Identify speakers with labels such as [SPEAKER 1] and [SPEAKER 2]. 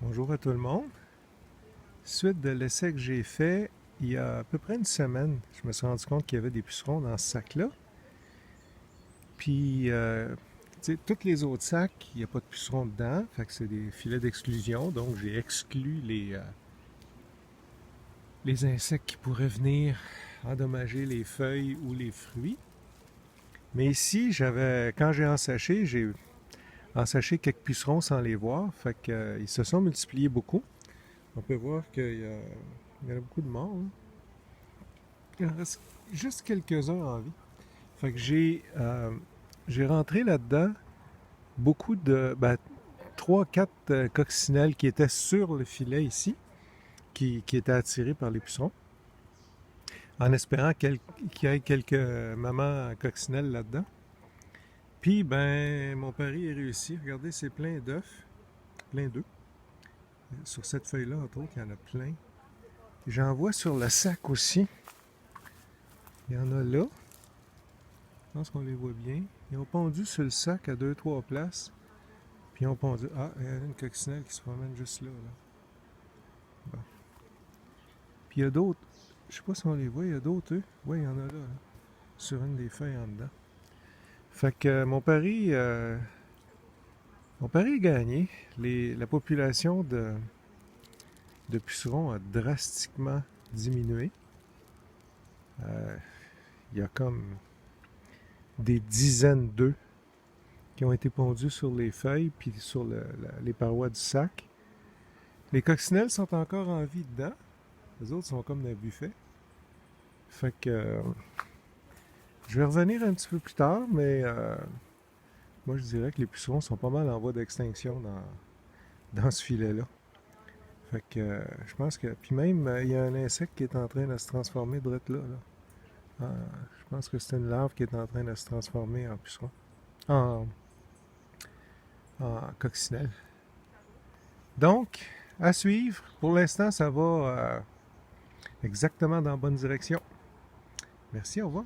[SPEAKER 1] Bonjour à tout le monde. Suite de l'essai que j'ai fait il y a à peu près une semaine, je me suis rendu compte qu'il y avait des pucerons dans ce sac-là. Puis, tu sais, tous les autres sacs, il n'y a pas de pucerons dedans. Fait que c'est des filets d'exclusion. Donc, j'ai exclu les insectes qui pourraient venir endommager les feuilles ou les fruits. Mais ici, quand j'ai ensaché quelques pucerons sans les voir. Fait que, ils se sont multipliés beaucoup. On peut voir il y en a beaucoup de morts, hein. Il en reste juste quelques-uns en vie. Fait que j'ai rentré là-dedans beaucoup de. Ben, 3-4 coccinelles qui étaient sur le filet ici, qui étaient attirées par les pucerons, en espérant qu'il y ait quelques mamans coccinelles là-dedans. Puis, ben, mon pari est réussi. Regardez, c'est plein d'œufs, plein d'œufs. Sur cette feuille-là, entre autres, il y en a plein. J'en vois sur le sac aussi. Il y en a là. Je pense qu'on les voit bien. Ils ont pondu sur le sac à 2-3 places. Puis ils ont pondu. Ah, il y a une coccinelle qui se promène juste là. Bon. Puis il y a d'autres. Je sais pas si on les voit, il y a d'autres œufs. Oui, il y en a là. Sur une des feuilles en dedans. Fait que mon pari est gagné. La population de pucerons a drastiquement diminué. Euh, il y a comme des dizaines d'œufs qui ont été pondus sur les feuilles puis sur les parois du sac. Les coccinelles sont encore en vie dedans. Les autres sont comme dans le buffet. Fait que je vais revenir un petit peu plus tard, mais moi je dirais que les pucerons sont pas mal en voie d'extinction dans ce filet-là. Fait que je pense que. Puis même, il y a un insecte qui est en train de se transformer de là, là. Je pense que c'est une larve qui est en train de se transformer en puceron. En, en coccinelle. Donc, à suivre. Pour l'instant, ça va exactement dans la bonne direction. Merci, au revoir.